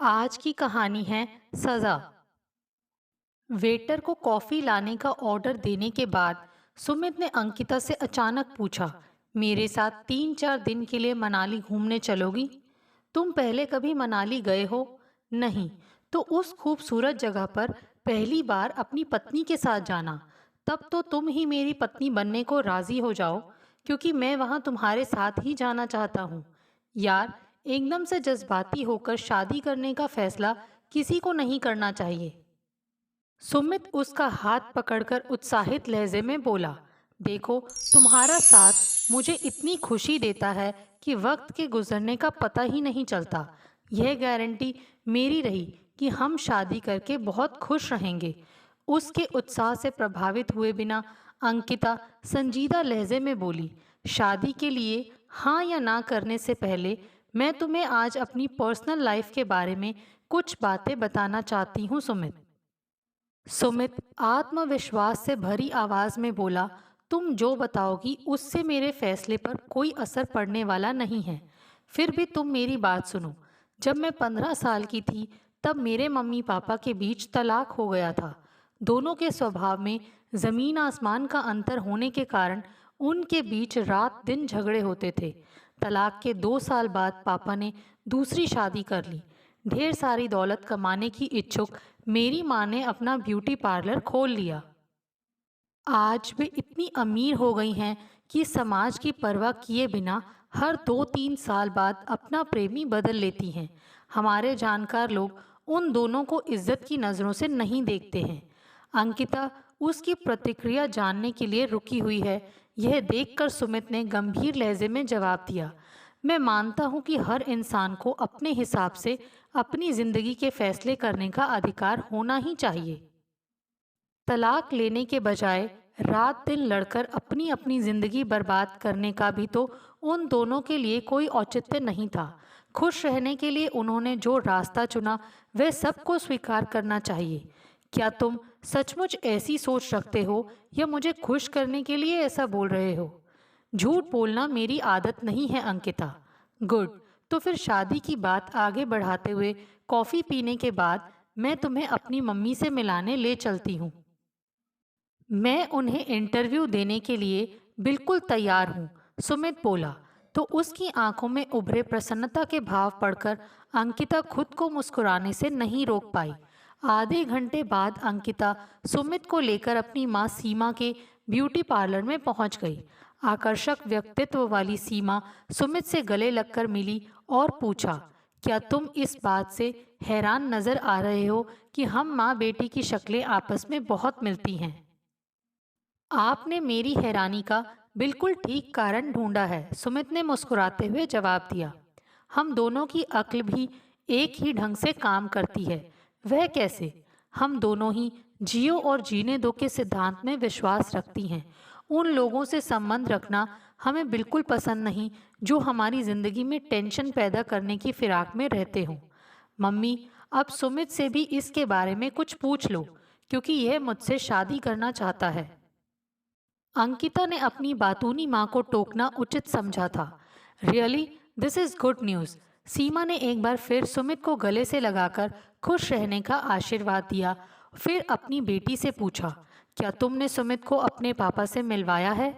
आज की कहानी है सजा। वेटर को कॉफी लाने का ऑर्डर देने के बाद सुमित ने अंकिता से अचानक पूछा, मेरे साथ 3-4 दिन के लिए मनाली घूमने चलोगी? तुम पहले कभी मनाली गए हो? नहीं। तो उस खूबसूरत जगह पर पहली बार अपनी पत्नी के साथ जाना। तब तो तुम ही मेरी पत्नी बनने को राजी हो जाओ, क्योंकि मैं वहां तुम्हारे साथ ही जाना चाहता हूँ। यार, एकदम से जज्बाती होकर शादी करने का फैसला किसी को नहीं करना चाहिए। सुमित उसका हाथ पकड़कर उत्साहित लहजे में बोला, देखो, तुम्हारा साथ मुझे इतनी खुशी देता है कि वक्त के गुजरने का पता ही नहीं चलता। यह गारंटी मेरी रही कि हम शादी करके बहुत खुश रहेंगे। उसके उत्साह से प्रभावित हुए बिना अंकिता संजीदा लहजे में बोली, शादी के लिए हाँ या ना करने से पहले मैं तुम्हें आज अपनी पर्सनल लाइफ के बारे में कुछ बातें बताना चाहती हूँ। सुमित आत्मविश्वास से भरी आवाज में बोला, तुम जो बताओगी उससे मेरे फैसले पर कोई असर पड़ने वाला नहीं है। फिर भी तुम मेरी बात सुनो। जब मैं 15 साल की थी, तब मेरे मम्मी पापा के बीच तलाक हो गया था। दोनों के स्वभाव में जमीन आसमान का अंतर होने के कारण उनके बीच रात दिन झगड़े होते थे। तलाक के 2 साल बाद पापा ने दूसरी शादी कर ली। ढेर सारी दौलत कमाने की इच्छुक मेरी माँ ने अपना ब्यूटी पार्लर खोल लिया। आज वे इतनी अमीर हो गई हैं कि समाज की परवाह किए बिना हर 2-3 साल बाद अपना प्रेमी बदल लेती हैं। हमारे जानकार लोग उन दोनों को इज्जत की नज़रों से नहीं देखते हैं। अंकिता उसकी प्रतिक्रिया जानने के लिए रुकी हुई है। यह देखकर सुमित ने गंभीर लहजे में जवाब दिया, मैं मानता हूँ कि हर इंसान को अपने हिसाब से अपनी जिंदगी के फैसले करने का अधिकार होना ही चाहिए। तलाक लेने के बजाय रात दिन लड़कर अपनी अपनी जिंदगी बर्बाद करने का भी तो उन दोनों के लिए कोई औचित्य नहीं था। खुश रहने के लिए उन्होंने जो रास्ता चुना वह सबको स्वीकार करना चाहिए। क्या तुम सचमुच ऐसी सोच रखते हो या मुझे खुश करने के लिए ऐसा बोल रहे हो? झूठ बोलना मेरी आदत नहीं है अंकिता। गुड। तो फिर शादी की बात आगे बढ़ाते हुए कॉफी पीने के बाद मैं तुम्हें अपनी मम्मी से मिलाने ले चलती हूँ। मैं उन्हें इंटरव्यू देने के लिए बिल्कुल तैयार हूँ, सुमित बोला। तो उसकी आंखों में उभरे प्रसन्नता के भाव पढ़कर अंकिता खुद को मुस्कुराने से नहीं रोक पाई। आधे घंटे बाद अंकिता सुमित को लेकर अपनी माँ सीमा के ब्यूटी पार्लर में पहुंच गई। आकर्षक व्यक्तित्व वाली सीमा सुमित से गले लगकर मिली और पूछा, क्या तुम इस बात से हैरान नजर आ रहे हो कि हम माँ बेटी की शक्लें आपस में बहुत मिलती हैं? आपने मेरी हैरानी का बिल्कुल ठीक कारण ढूंढा है, सुमित ने मुस्कुराते हुए जवाब दिया। हम दोनों की अक्ल भी एक ही ढंग से काम करती है। वह कैसे? हम दोनों ही जियो और जीने दो के सिद्धांत में विश्वास रखती हैं। उन लोगों से संबंध रखना हमें बिल्कुल पसंद नहीं जो हमारी जिंदगी में टेंशन पैदा करने की फिराक में रहते हों। मम्मी, अब सुमित से भी इसके बारे में कुछ पूछ लो, क्योंकि यह मुझसे शादी करना चाहता है। अंकिता ने अपनी बातूनी माँ को टोकना उचित समझा था। Really, this is good news. Seema ने एक बार फिर सुमित को गले से लगाकर खुश रहने का आशीर्वाद दिया। फिर अपनी बेटी से पूछा, क्या तुमने सुमित को अपने पापा से मिलवाया है?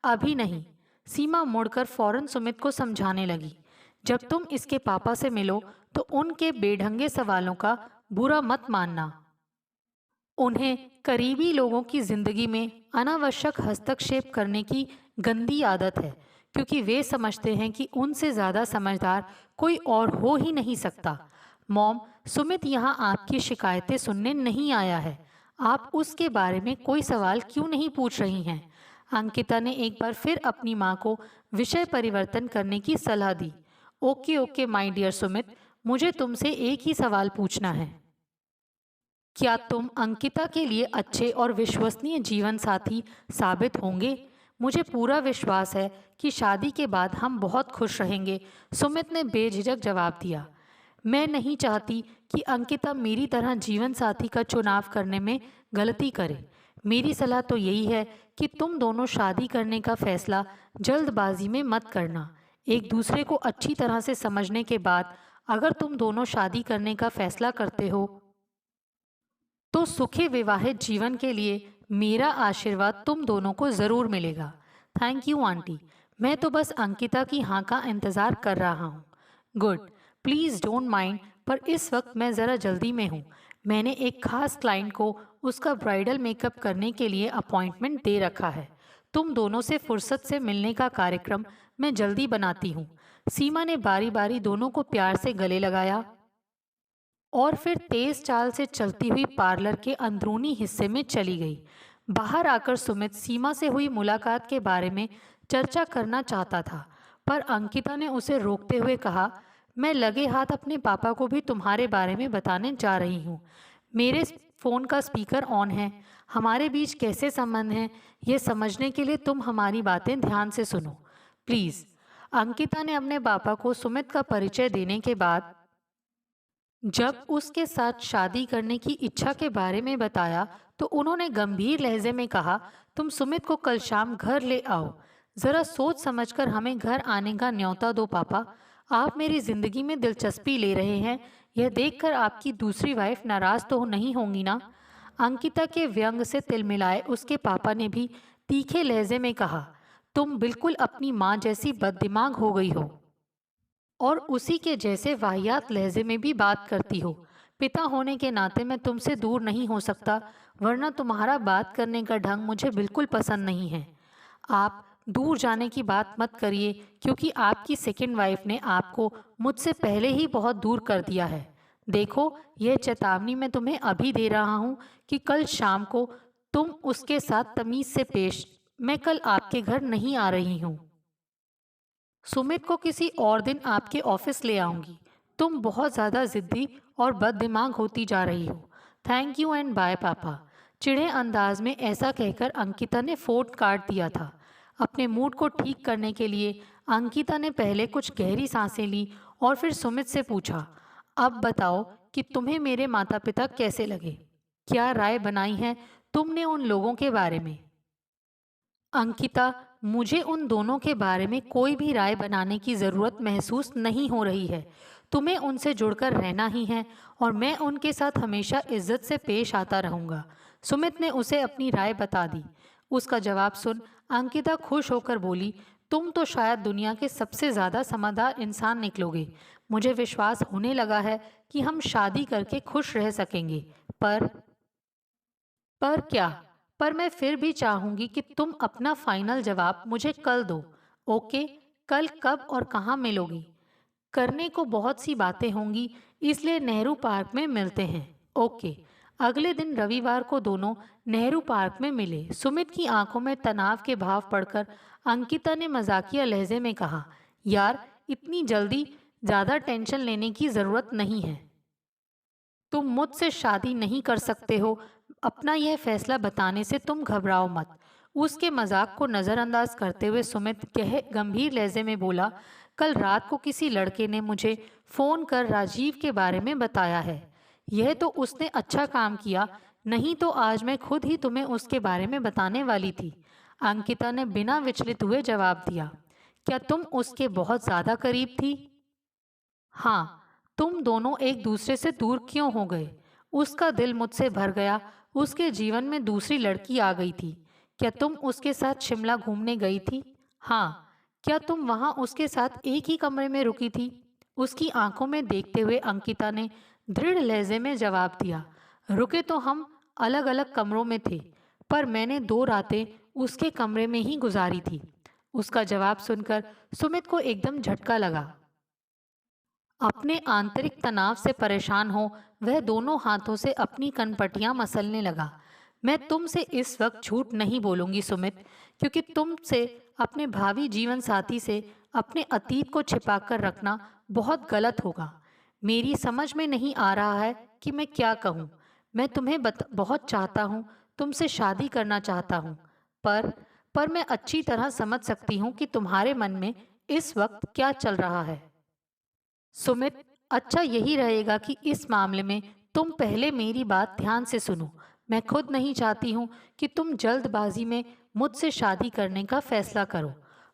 अभी नहीं। सीमा मुड़कर फौरन सुमित को समझाने लगी, जब तुम इसके पापा से मिलो तो उनके बेढंगे सवालों का बुरा मत मानना। उन्हें करीबी लोगों की जिंदगी में अनावश्यक हस्तक्षेप करने की गंदी आदत है, क्योंकि वे समझते हैं कि उनसे ज़्यादा समझदार कोई और हो ही नहीं सकता। मॉम, सुमित यहाँ आपकी शिकायतें सुनने नहीं आया है। आप उसके बारे में कोई सवाल क्यों नहीं पूछ रही हैं? अंकिता ने एक बार फिर अपनी माँ को विषय परिवर्तन करने की सलाह दी। Okay okay my dear Sumit, मुझे तुमसे एक ही सवाल पूछना है। क्या तुम अंकिता के लिए अच्छे और विश्वसनीय जीवन साथी साबित होंगे? मुझे पूरा विश्वास है कि शादी के बाद हम बहुत खुश रहेंगे, सुमित ने बेझिझक जवाब दिया। मैं नहीं चाहती कि अंकिता मेरी तरह जीवन साथी का चुनाव करने में गलती करे। मेरी सलाह तो यही है कि तुम दोनों शादी करने का फैसला जल्दबाजी में मत करना। एक दूसरे को अच्छी तरह से समझने के बाद अगर तुम दोनों शादी करने का फैसला करते हो तो सुखी विवाहित जीवन के लिए मेरा आशीर्वाद तुम दोनों को ज़रूर मिलेगा। Thank you aunty. मैं तो बस अंकिता की हाँ का इंतज़ार कर रहा हूँ। गुड। प्लीज़ डोंट माइंड, पर इस वक्त मैं ज़रा जल्दी में हूँ। मैंने एक खास क्लाइंट को उसका ब्राइडल मेकअप करने के लिए अपॉइंटमेंट दे रखा है। तुम दोनों से फुर्सत से मिलने का कार्यक्रम मैं जल्दी बनाती हूँ। सीमा ने बारी बारी दोनों को प्यार से गले लगाया और फिर तेज चाल से चलती हुई पार्लर के अंदरूनी हिस्से में चली गई। बाहर आकर सुमित सीमा से हुई मुलाकात के बारे में चर्चा करना चाहता था, पर अंकिता ने उसे रोकते हुए कहा, मैं लगे हाथ अपने पापा को भी तुम्हारे बारे में बताने जा रही हूँ। मेरे फ़ोन का स्पीकर ऑन है। हमारे बीच कैसे संबंध हैं ये समझने के लिए तुम हमारी बातें ध्यान से सुनो प्लीज़। अंकिता ने अपने पापा को सुमित का परिचय देने के बाद जब उसके साथ शादी करने की इच्छा के बारे में बताया तो उन्होंने गंभीर लहजे में कहा, तुम सुमित को कल शाम घर ले आओ। जरा सोच समझकर हमें घर आने का न्योता दो पापा। आप मेरी जिंदगी में दिलचस्पी ले रहे हैं, यह देखकर आपकी दूसरी वाइफ नाराज तो नहीं होंगी ना। अंकिता के व्यंग से तिलमिलाए उसके पापा ने भी तीखे लहजे में कहा, तुम बिल्कुल अपनी माँ जैसी बददिमाग हो गई हो और उसी के जैसे वाहियात लहजे में भी बात करती हो। पिता होने के नाते मैं तुमसे दूर नहीं हो सकता, वरना तुम्हारा बात करने का ढंग मुझे बिल्कुल पसंद नहीं है। आप दूर जाने की बात मत करिए, क्योंकि आपकी सेकंड वाइफ ने आपको मुझसे पहले ही बहुत दूर कर दिया है। देखो, यह चेतावनी मैं तुम्हें अभी दे रहा हूँ कि कल शाम को तुम उसके साथ तमीज से पेश। मैं कल आपके घर नहीं आ रही हूँ। सुमित को किसी और दिन आपके ऑफिस ले आऊंगी। तुम बहुत ज़्यादा जिद्दी और बददिमाग होती जा रही हो। थैंक यू एंड बाय पापा। चिढ़े अंदाज में ऐसा कहकर अंकिता ने फ़ोन काट दिया था। अपने मूड को ठीक करने के लिए अंकिता ने पहले कुछ गहरी सांसें ली और फिर सुमित से पूछा, अब बताओ कि तुम्हें मेरे माता पिता कैसे लगे? क्या राय बनाई है तुमने उन लोगों के बारे में? अंकिता, मुझे उन दोनों के बारे में कोई भी राय बनाने की ज़रूरत महसूस नहीं हो रही है। तुम्हें उनसे जुड़कर रहना ही है और मैं उनके साथ हमेशा इज्जत से पेश आता रहूँगा। सुमित ने उसे अपनी राय बता दी। उसका जवाब सुन अंकिता खुश होकर बोली, तुम तो शायद दुनिया के सबसे ज़्यादा समझदार इंसान निकलोगे। मुझे विश्वास होने लगा है कि हम शादी करके खुश रह सकेंगे। पर पर क्या? पर मैं फिर भी चाहूंगी कि तुम अपना फाइनल जवाब मुझे कल दो। ओके? कल कब और कहाँ मिलोगी? करने को बहुत सी बातें होंगी, इसलिए नेहरू पार्क में मिलते हैं। ओके। अगले दिन रविवार को दोनों नेहरू पार्क में मिले। सुमित की आंखों में तनाव के भाव पढ़कर अंकिता ने मजाकिया लहजे में कहा, यार इतनी जल्दी ज़्यादा टेंशन लेने की ज़रूरत नहीं है। तुम मुझसे शादी नहीं कर सकते हो। अपना यह फैसला बताने से तुम घबराओ मत। उसके मजाक को नज़रअंदाज करते हुए सुमित गंभीर लहजे में बोला, कल रात को किसी लड़के ने मुझे फ़ोन कर राजीव के बारे में बताया है। यह तो उसने अच्छा काम किया, नहीं तो आज मैं खुद ही तुम्हें उसके बारे में बताने वाली थी। अंकिता ने बिना विचलित हुए जवाब दिया, क्या तुम उसके बहुत ज़्यादा करीब थी? हाँ। तुम दोनों एक दूसरे से दूर क्यों हो गए? उसका दिल मुझसे भर गया। उसके जीवन में दूसरी लड़की आ गई थी। क्या तुम उसके साथ शिमला घूमने गई थी? हाँ। क्या तुम वहाँ उसके साथ एक ही कमरे में रुकी थी? उसकी आंखों में देखते हुए अंकिता ने दृढ़ लहजे में जवाब दिया, रुके तो हम अलग अलग कमरों में थे, पर मैंने 2 रातें उसके कमरे में ही गुजारी थी। उसका जवाब सुनकर सुमित को एकदम झटका लगा। अपने आंतरिक तनाव से परेशान हो वह दोनों हाथों से अपनी कनपटियां मसलने लगा। मैं तुमसे इस वक्त झूठ नहीं बोलूंगी सुमित, क्योंकि तुमसे अपने भावी जीवन साथी से अपने अतीत को छिपाकर रखना बहुत गलत होगा। मेरी समझ में नहीं आ रहा है कि मैं क्या कहूँ। मैं तुम्हें बहुत चाहता हूँ, तुमसे शादी करना चाहता हूँ, पर मैं अच्छी तरह समझ सकती हूँ कि तुम्हारे मन में इस वक्त क्या चल रहा है। सुमित, अच्छा यही रहेगा कि इस मामले में तुम पहले मेरी बात ध्यान से सुनो। मैं खुद नहीं चाहती हूँ कि तुम जल्दबाजी में मुझसे शादी करने का फैसला करो।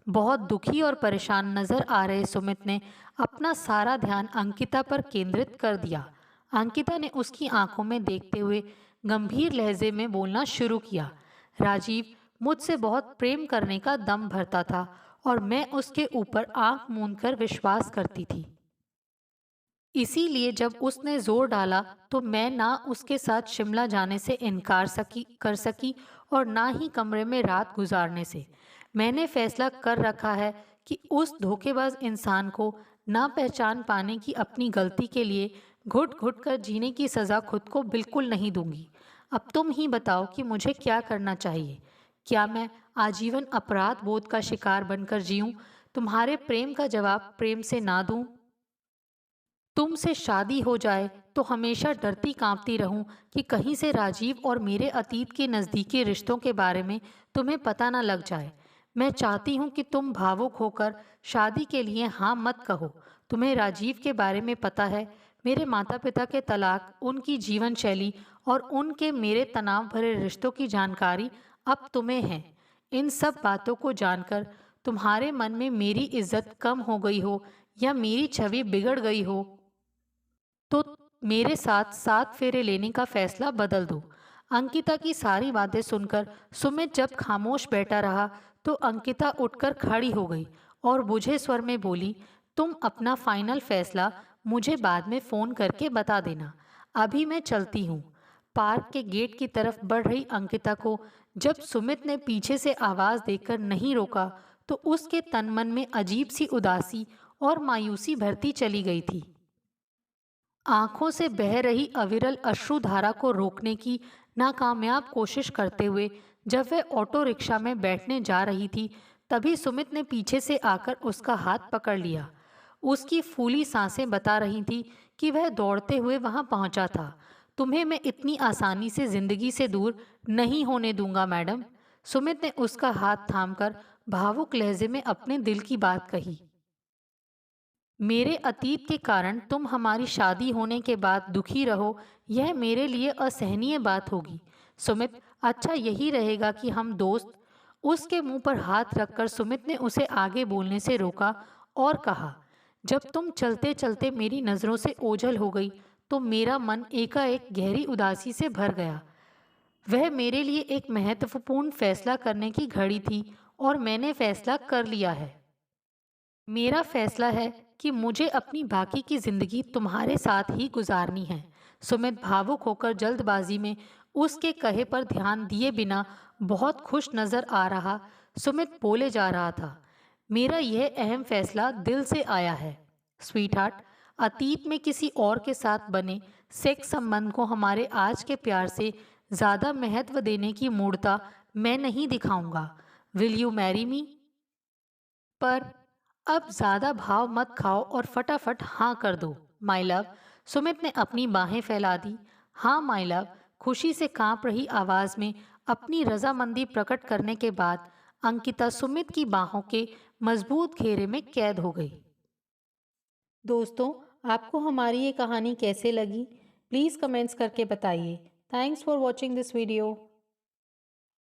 बहुत दुखी और परेशान नजर आ रहे सुमित ने अपना सारा ध्यान अंकिता पर केंद्रित कर दिया। अंकिता ने उसकी आंखों में देखते हुए गंभीर लहजे में बोलना शुरू किया। राजीव मुझसे बहुत प्रेम करने का दम भरता था और मैं उसके ऊपर आंख मूंद कर विश्वास करती थी। इसीलिए जब उसने जोर डाला तो मैं ना उसके साथ शिमला जाने से इनकार कर सकी और ना ही कमरे में रात गुजारने से। मैंने फैसला कर रखा है कि उस धोखेबाज इंसान को ना पहचान पाने की अपनी गलती के लिए घुट घुट कर जीने की सज़ा खुद को बिल्कुल नहीं दूंगी। अब तुम ही बताओ कि मुझे क्या करना चाहिए। क्या मैं आजीवन अपराध बोध का शिकार बनकर जीऊं? तुम्हारे प्रेम का जवाब प्रेम से ना दूं? तुमसे शादी हो जाए तो हमेशा डरती कांपती रहूं कि कहीं से राजीव और मेरे अतीत के नज़दीकी रिश्तों के बारे में तुम्हें पता ना लग जाए। मैं चाहती हूं कि तुम भावुक होकर शादी के लिए हाँ मत कहो। तुम्हें राजीव के बारे में पता है, मेरे माता पिता के तलाक, उनकी जीवन शैली और उनके मेरे तनाव भरे रिश्तों की जानकारी अब तुम्हें है। इन सब बातों को जानकर तुम्हारे मन में मेरी इज्जत कम हो गई हो या मेरी छवि बिगड़ गई हो तो मेरे साथ 7 फेरे लेने का फैसला बदल दो। अंकिता की सारी बातें सुनकर सुमित जब खामोश बैठा रहा तो अंकिता उठकर खड़ी हो गई और बुझे स्वर में बोली, तुम अपना फाइनल फैसला मुझे बाद में फोन करके बता देना। अभी मैं चलती हूँ। पार्क के गेट की तरफ बढ़ रही अंकिता को जब सुमित ने पीछे से आवाज देकर नहीं रोका तो उसके तन मन में अजीब सी उदासी और मायूसी भरती चली गई थी। आंखों से बह रही अविरल अश्रुधारा को रोकने की नाकामयाब कोशिश करते हुए जब वह ऑटो रिक्शा में बैठने जा रही थी, तभी सुमित ने पीछे से आकर उसका हाथ पकड़ लिया। उसकी फूली सांसें बता रही थी कि वह दौड़ते हुए वहां पहुंचा था। तुम्हें मैं इतनी आसानी से जिंदगी से दूर नहीं होने दूंगा मैडम। सुमित ने उसका हाथ थामकर भावुक लहजे में अपने दिल की बात कही। मेरे अतीत के कारण तुम हमारी शादी होने के बाद दुखी रहो, यह मेरे लिए असहनीय बात होगी। सुमित, अच्छा यही रहेगा कि हम दोस्त। उसके मुंह पर हाथ रखकर सुमित ने उसे आगे बोलने से रोका और कहा, जब तुम चलते चलते मेरी नज़रों से ओझल हो गई तो मेरा मन एकाएक गहरी उदासी से भर गया। वह मेरे लिए एक महत्वपूर्ण फैसला करने की घड़ी थी और मैंने फैसला कर लिया है। मेरा फैसला है कि मुझे अपनी बाकी की जिंदगी तुम्हारे साथ ही गुजारनी है। सुमित भावुक होकर जल्दबाजी में उसके कहे पर ध्यान दिए बिना बहुत खुश नजर आ रहा सुमित बोले जा रहा था, मेरा यह अहम फैसला दिल से आया है। स्वीटहार्ट, अतीत में किसी और के साथ बने सेक्स संबंध को हमारे आज के प्यार से ज्यादा महत्व देने की मूर्खता मैं नहीं दिखाऊंगा। Will you marry me? पर अब ज्यादा भाव मत खाओ और फटाफट हाँ कर दो माय लव। सुमित ने अपनी बाहें फैला दी। हाँ माय लव। खुशी से कांप रही आवाज में अपनी रजामंदी प्रकट करने के बाद अंकिता सुमित की बाहों के मजबूत घेरे में कैद हो गई। दोस्तों, आपको हमारी ये कहानी कैसे लगी? प्लीज़ कमेंट्स करके बताइए। Thanks for watching this video.